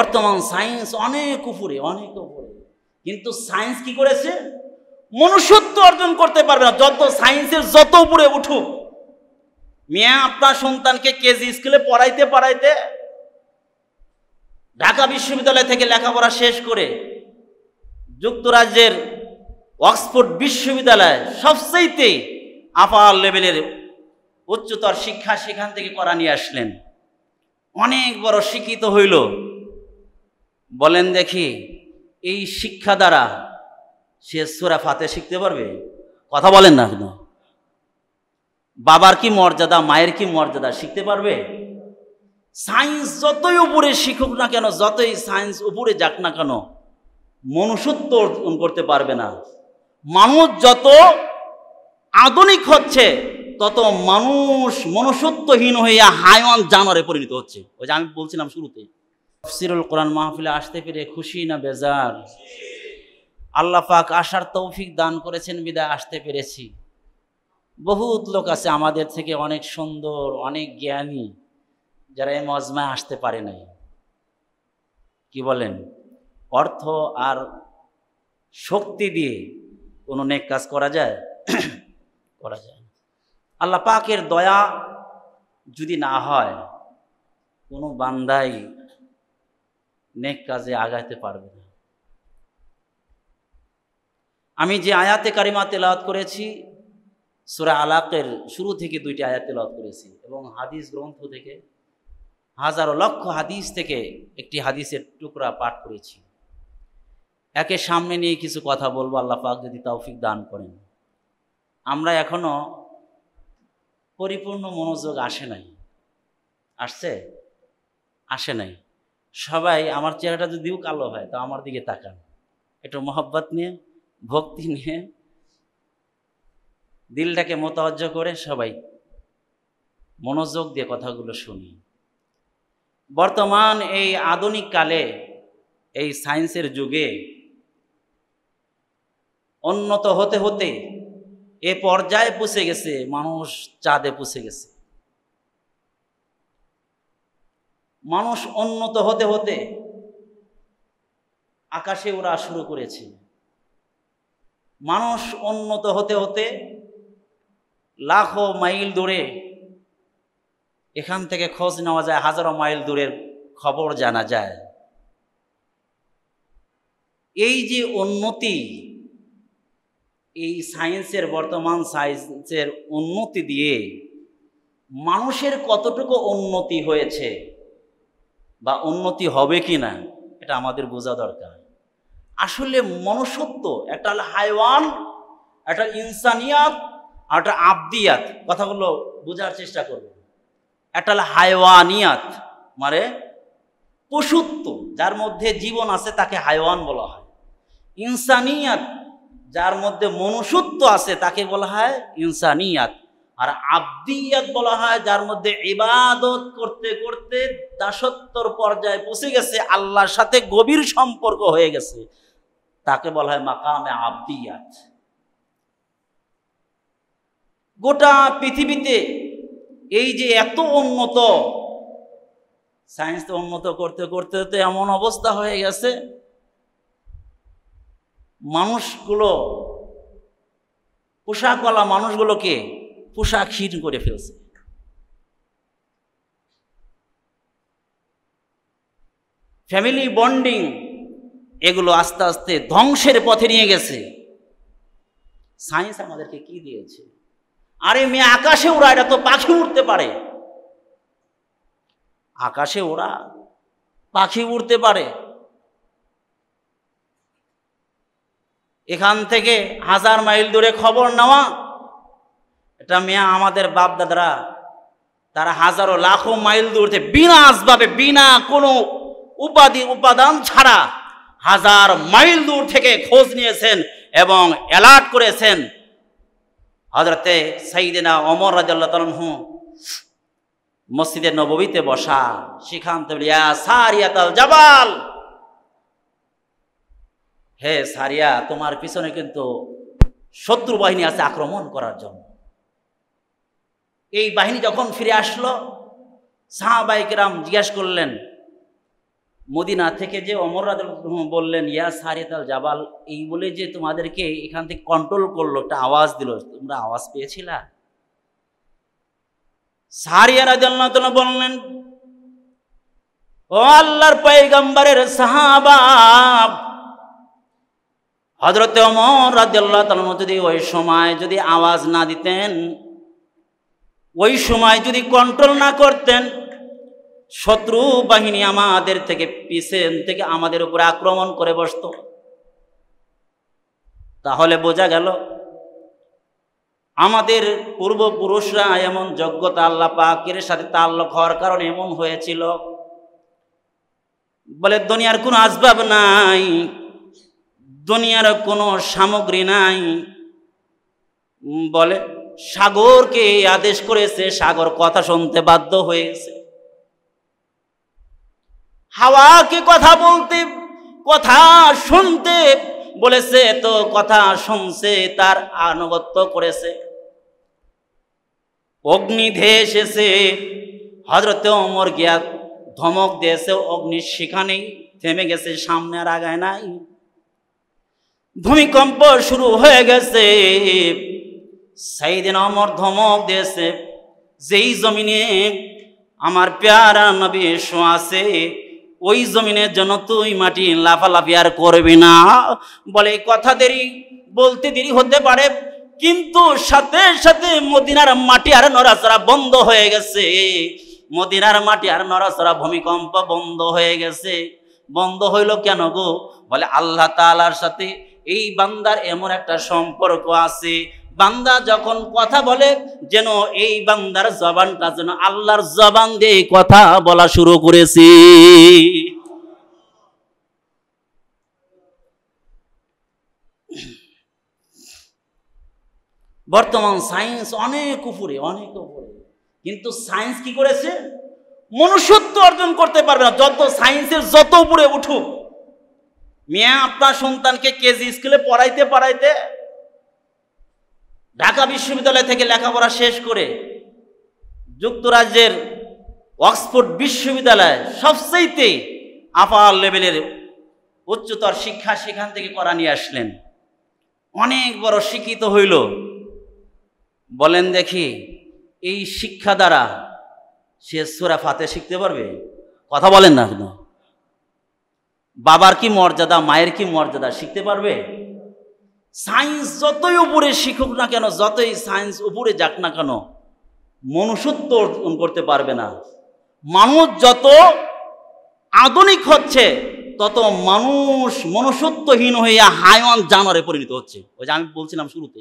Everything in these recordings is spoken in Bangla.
বর্তমান সায়েন্স অনেক উপরে, কিন্তু সায়েন্স কি করেছে? মনুষ্যত্ব অর্জন করতে পারবে না। যত সায়েন্সের যত উপরে উঠুক, মিয়া আপনার সন্তানকে কেজি স্কুলে পড়াইতে ঢাকা বিশ্ববিদ্যালয় থেকে লেখাপড়া শেষ করে যুক্তরাজ্যের অক্সফোর্ড বিশ্ববিদ্যালয় সবচেয়ে আপার লেভেলের উচ্চতর শিক্ষা সেখান থেকে করা নিয়ে আসলেন, অনেক বড় শিক্ষিত হইল। বলেন দেখি, এই শিক্ষা দ্বারা সে সূরা ফাতিহা শিখতে পারবে? কথা বলেন না কেন? বাবার কি মর্যাদা, মায়ের কি মর্যাদা শিখতে পারবে? সায়েন্স যতই উপরে শিখুক না কেন, যতই সায়েন্স উপরে যাক না কেন, মনুষ্যত্ব অর্জন করতে পারবে না। মানুষ যত আধুনিক হচ্ছে তত মানুষ মনুষ্যত্বহীন হইয়া হায়ওয়ান জানোয়ারে পরিণত হচ্ছে। ওই যে আমি বলছিলাম শুরুতে, তাফসীরুল কোরআন মাহফিলে আসতে পেরে খুশি না বেজার? আল্লাহ পাক আসার তৌফিক দান করেছেন বিদায় আসতে পেরেছি। বহুত লোক আছে আমাদের থেকে অনেক সুন্দর, অনেক জ্ঞানী, যারা এই মজমায় আসতে পারে নাই। কি বলেন? অর্থ আর শক্তি দিয়ে কোনো নেক কাজ করা যায়? করা যায় না। আল্লাহ পাকের দয়া যদি না হয়, কোনো বান্দাই নেক কাজে আগাইতে পারবে না। আমি যে আয়াতে কারিমা তেলাওয়াত করেছি, সূরা আলাকের শুরু থেকে 2টি আয়াত তেলাওয়াত করেছি, এবং হাদিস গ্রন্থ থেকে হাজারো লক্ষ হাদিস থেকে একটি হাদিসের টুকরা পাঠ করেছি। একে সামনে নিয়ে কিছু কথা বলবো, আল্লাহ পাক যদি তৌফিক দান করেন। আমরা এখনো পরিপূর্ণ মনোযোগ আসে নাই। আসছে? আসে নাই। সবাই আমার চেহারাটা যদিও কালো হয় তা আমার দিকে তাকান, একটু মহব্বত নিয়ে, ভক্তি নিয়ে, দিলটাকে মোতাওয়াজ্জহ করে সবাই মনোযোগ দিয়ে কথাগুলো শুনি। বর্তমান এই আধুনিক কালে, এই সায়েন্সের যুগে উন্নত হতে হতে এ পর্যায়ে পৌঁছে গেছে, মানুষ চাঁদে পৌঁছে গেছে। মানুষ উন্নত হতে হতে আকাশে ওড়া শুরু করেছে। মানুষ উন্নত হতে হতে লাখো মাইল দূরে, এখান থেকে খোঁজ নেওয়া যায়, হাজারো মাইল দূরের খবর জানা যায়। এই যে উন্নতি, এই সায়েন্সের, বর্তমান সায়েন্সের উন্নতি দিয়ে মানুষের কতটুকু উন্নতি হয়েছে বা উন্নতি হবে কি না, এটা আমাদের বোঝা দরকার। আসলে মনুষ্যত্ব একটা হায়ওয়ান, একটা ইনসানিয়াত, আর একটা আবদিয়াত। কথাগুলো বোঝার চেষ্টা করব। একটা হায়ওয়ানিয়াত মানে পশুত্ব, যার মধ্যে জীবন আছে তাকে হায়ওয়ান বলা হয়। ইনসানিয়াত, যার মধ্যে মনুষ্যত্ব আছে তাকে বলা হয় ইনসানিয়াত। আর আবদিয়াত বলা হয় যার মধ্যে ইবাদত করতে করতে দাসত্বর পর্যায়ে পৌঁছে গেছে, আল্লাহর সাথে গভীর সম্পর্ক হয়ে গেছে, তাকে বলা হয় মাকামে আবদিয়াত। গোটা পৃথিবীতে এই যে এত উন্নত সায়েন্স, উন্নত করতে করতে তো এমন অবস্থা হয়ে গেছে, মানুষগুলো, পোশাকওয়ালা মানুষগুলোকে পোশাকহীন করে ফেলছে। ফ্যামিলি বন্ডিং এগুলো আস্তে আস্তে ধ্বংসের পথে নিয়ে গেছে। সায়েন্স আমাদেরকে কি দিয়েছে? আরে মেয়ে, আকাশে ওরা, এটা তো পাখি উড়তে পারে। আকাশে ওরা, পাখি উড়তে পারে। এখান থেকে 1000 মাইল দূরে খবর নেওয়া, এটা মেয়া আমাদের বাপ দাদারা, তারা হাজারো লাখো মাইল দূর থেকে বিনা আসবাবে, বিনা কোনো উপাদান ছাড়া 1000 মাইল দূর থেকে খোঁজ নিয়েছেন এবং অ্যালার্ট করেছেন। হযরতে সাইয়েদনা ওমর রাদিয়াল্লাহু তাআলা আনহু মসজিদে নববীতে বসা, সেখান থেকে ইয়া সারিয়াতাল জাবাল, হে সারিয়া, তোমার পিছনে কিন্তু শত্রু বাহিনী আছে আক্রমণ করার জন্য। এই বাহিনী যখন ফিরে আসলো, সাহাবায়ে কেরাম জিজ্ঞেস করলেন, মদিনা থেকে যে ওমর রাদিয়াল্লাহু আনহু বললেন, ইয়া সারিয়াতাল জাবাল, এই বলে যে তোমাদেরকে এখান থেকে কন্ট্রোল করলো, একটা আওয়াজ দিল, তোমরা আওয়াজ পেয়েছিলা? সারিয়া রাদিয়াল্লাহু তাআলা বললেন, ও আল্লাহর পয়গম্বরের সাহাবা, হযরত ওমর রাদিয়াল্লাহু তাআলা যদি ওই সময় যদি আওয়াজ না দিতেন, ওই সময় যদি কন্ট্রোল না করতেন, শত্রু বাহিনী আমাদের থেকে পিছন থেকে আমাদের উপরে আক্রমণ করে বসতো। তাহলে বোঝা গেল আমাদের পূর্বপুরুষরা এমন যোগ্যতা আল্লাহ পাকের সাথে তাআল্লুক হওয়ার কারণে এমন হয়েছিল। বলে দুনিয়ার কোনো আসবাব নাই, দুনিয়ার কোনো সামগ্রী নাই, বলে সাগরকে আদেশ করেছে, সাগর কথা শুনতে বাধ্য হয়েছে। হাওয়াকে কথা বলতে, কথা শুনতে বলেছে, তো কথা শুনছে, তার আনুগত্য করেছে। অগ্নি ধেয়ে এসেছে, হযরত ওমর গিয়া ধমক দিয়েছে, অগ্নির সেখানেই থেমে গেছে, সামনে আর আগায় নাই। ভূমিকম্প শুরু হয়ে গেছে, সাইয়েদনা ওমর ধমক দিয়েছে, যেই জমিনে আমার প্যারা নবী শোয়া আছে, ওই জমিনের জন্য তুই মাটি লাফালাফি আর করবি না। বলে কথা দেরি বলতে দেরি হতে পারে, কিন্তু সাথে সাথে মদিনার মাটি আর নড়াচড়া বন্ধ হয়ে গেছে। মদিনার মাটি আর নড়াচড়া, ভূমিকম্প বন্ধ হয়ে গেছে। বন্ধ হইল কেন গো? বলে আল্লাহ তাআলার সাথে এই বান্দার এমন একটা সম্পর্ক আছে, বান্দা যখন কথা বলে যেন এই বান্দার জবানটা যেন আল্লাহর জবান দিয়ে কথা বলা শুরু করেছে। বর্তমান সায়েন্স অনেক উপরে, অনেক উপরে, কিন্তু সায়েন্স কি করেছে? মনুষ্যত্ব অর্জন করতে পারবে না। যত সায়েন্সের যত উপরে উঠুক, মিয়া আপনার সন্তানকে কেজি স্কুলে পড়াইতে পড়াইতে ঢাকা বিশ্ববিদ্যালয় থেকে লেখাপড়া শেষ করে যুক্তরাজ্যের অক্সফোর্ড বিশ্ববিদ্যালয় সবচেয়ে আপার লেভেলের উচ্চতর শিক্ষা সেখান থেকে করা নিয়ে আসলেন, অনেক বড় শিক্ষিত হইল। বলেন দেখি, এই শিক্ষা দ্বারা সে সূরা ফাতিহা শিখতে পারবে? কথা বলেন না কেন? বাবার কি মর্যাদা, মায়ের কি মর্যাদা শিখতে পারবে? সায়েন্স যতই উপরে শিখুক না কেন, যতই সায়েন্স উপরে যাক না কেন, মনুষ্যত্ব অর্জন করতে পারবে না। মানুষ যত আধুনিক হচ্ছে, তত মানুষ মনুষ্যত্বহীন হইয়া হাইওয়ান জানোয়ারে পরিণত হচ্ছে। ওই যে আমি বলছিলাম শুরুতে,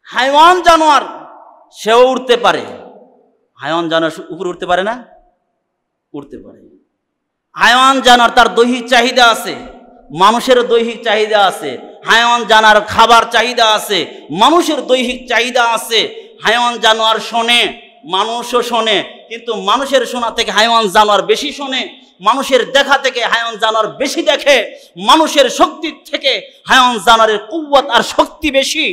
হাইওয়ান জানোয়ার সেও উঠতে পারে, হাইওয়ান জানোয়ার উপরে উঠতে পারে না? উঠতে পারে। হাইওয়ান জানোয়ার তার দৈহিক চাহিদা আছে, মানুষের দৈহিক চাহিদা আছে। হাইওয়ান জানোয়ার খাবার চাহিদা আছে, মানুষের দৈহিক চাহিদা আছে। হাইওয়ান জানোয়ার শোনে, মানুষও শোনে, কিন্তু মানুষের শোনা থেকে হাইওয়ান জানোয়ার বেশি শোনে। মানুষের দেখা থেকে হাইওয়ান জানোয়ার বেশি দেখে। মানুষের শক্তির থেকে হাইওয়ান জানোয়ারের কুওয়াত আর শক্তি বেশি।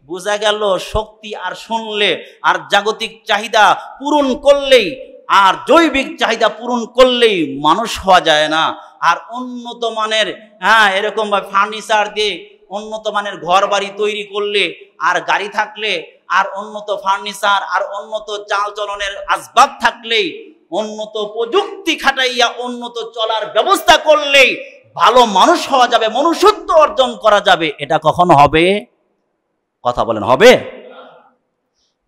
বোঝা গেল শক্তি আর শুনলে আর জাগতিক চাহিদা পূরণ করলেই আর জৈবিক চাহিদা পূরণ করলেই মানুষ হওয়া যায় না। আর উন্নত মানের এরকম ফার্নিচার দিয়ে উন্নত মানের ঘর বাড়ি তৈরি করলে আর গাড়ি থাকলে আর উন্নত ফার্নিচার আর উন্নত চালচলনের আসবাব থাকলেই, উন্নত প্রযুক্তি খাটাইয়া উন্নত চলার ব্যবস্থা করলেই ভালো মানুষ হওয়া যাবে, মনুষ্যত্ব অর্জন করা যাবে। এটা কখনো হবে? কথা বলেন, হবে?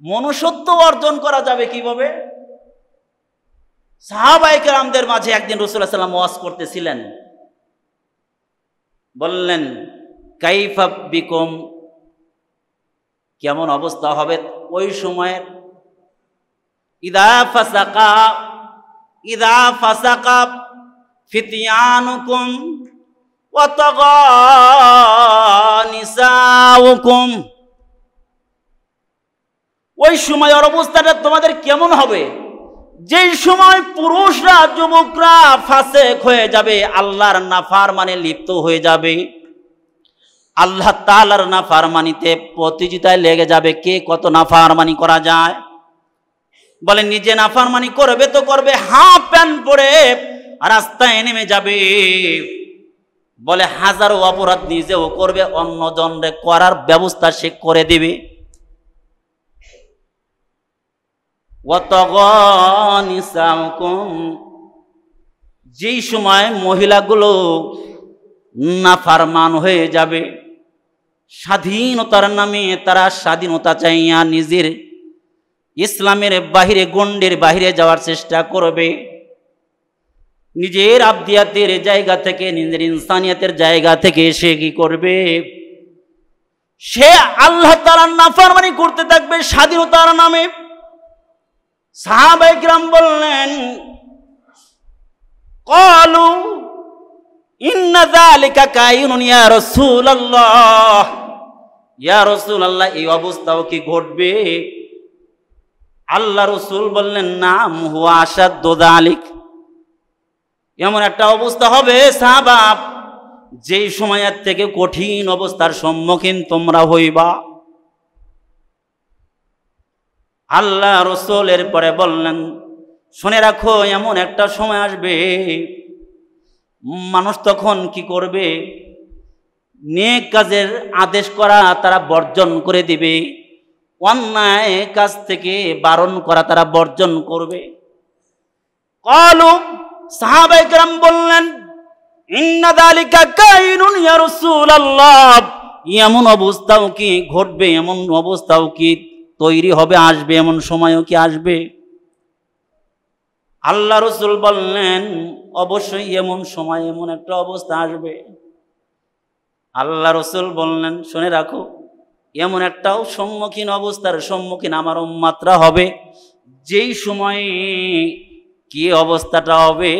মনুষ্যত্ব অর্জন করা যাবে কিভাবে? সাহাবায়ে কেরামদের মাঝে একদিন রাসূলুল্লাহ সাল্লাল্লাহু আলাইহি ওয়াসাল্লাম ওয়াজ করতেছিলেন, বললেন কাইফা বিকুম, কেমন অবস্থা হবে ওই সময়ের। ইদা ফাসাকা ফিতয়ানুকুম ওয়া তাগা নিসাউকুম, ওই সময়ের অবস্থাটা তোমাদের কেমন হবে? যেই সময় পুরুষরা, যুবকরা ফাসেক হয়ে যাবে, আল্লাহর নাফরমানে লিপ্ত হয়ে যাবে, আল্লাহ তাআলার নাফরমানিতে প্রতিযোগিতায় লেগে যাবে, কে কত নাফরমানি করা যায়। বলে নিজে নাফরমানি করবে তো করবে, হাফ প্যান্ট পরে রাস্তায় নেমে যাবে, বলে হাজারো অপরাধ নিজেও করবে, অন্যজনরে করার ব্যবস্থা সে করে দিবে। যেই সময় মহিলাগুলো নাফরমান হয়ে যাবে, স্বাধীনতার নামে তারা স্বাধীনতা চাইয়া নিজের ইসলামের বাহিরে, গন্ডের বাহিরে যাওয়ার চেষ্টা করবে, নিজের আবদিয়াতের জায়গা থেকে, নিজের ইনসানিয়াতের জায়গা থেকে সে কি করবে? সে আল্লাহ তাআলার নাফরমানি করতে থাকবে স্বাধীনতার নামে। সাহাবায়ে কিরাম বললেন, ক্বালু ইন্না যালিকা কায়িনুন ইয়া রাসূলুল্লাহ, ইয়া রাসূলুল্লাহ এই অবস্থাও কি ঘটবে? আল্লাহ রাসূল বললেন, নাম হুয়া আশাদ্দু যালিক, এমন একটা অবস্থা হবে সাহাবা, যেই সময়ের থেকে কঠিন অবস্থার সম্মুখীন তোমরা হইবা। আল্লাহ রাসূল এর পরে বললেন, শুনে রাখো, এমন একটা সময় আসবে মানুষ তখন কি করবে? নেক কাজের আদেশ করা তারা বর্জন করে দিবে, অন্যায় কাজ থেকে বারণ করা তারা বর্জন করবে। ক্বালু, সাহাবায়ে কেরাম বললেন, ইন্না যালিকা কায়িনুন ইয়া রাসূলুল্লাহ, এমন অবস্থাও কি ঘটবে? এমন অবস্থাও কি তৈরি হবে, আসবে? এমন সময়ও কি আসবে? আল্লাহ রাসূল বললেন, অবশ্যই এমন সময়, এমন একটা অবস্থা আসবে। আল্লাহ রাসূল বললেন, শুনে রাখো, এমন একটাও অবস্থার সম্মুখীন আমার উম্মতরা হবে, যেই সময়ে কি অবস্থাটা হবে?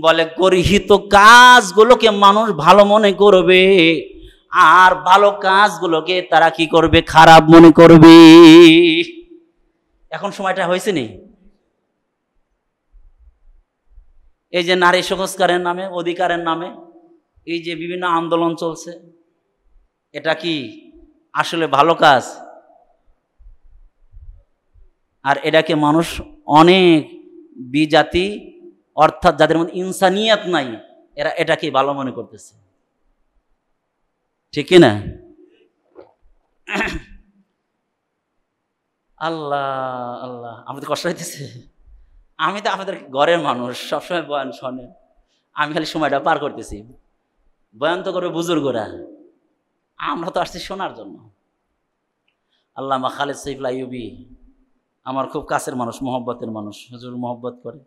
বলে গর্হিত কাজগুলোকে মানুষ ভালো মনে করবে, আর ভালো কাজগুলোকে তারা কি করবে? খারাপ মনে করবে। এখন সময়টা হয়েছে নি? এই যে নারী সংস্কারের নামে, অধিকারের নামে এই যে বিভিন্ন আন্দোলন চলছে, এটা কি আসলে ভালো কাজ? আর এটাকে মানুষ অনেক বিজাতি, অর্থাৎ যাদের মধ্যে ইনসানিয়াত নাই, এরা এটাকে ভালো মনে করতেছে, ঠিক না? আল্লাহ আল্লাহ, আমাদের কষ্ট হইতেছে। আমি তো আপনাদের ঘরের মানুষ, সবসময় বয়ান শোনেন, আমি খালি সময়টা পার করতেছি। বয়ান তো করবে বুজুর্গরা, আমরা তো আসছি শোনার জন্য। আল্লামা খালেদ সৈফুল আইয়ুবী আমার খুব কাছের মানুষ, মহব্বতের মানুষ, হুজুর মহব্বত করে।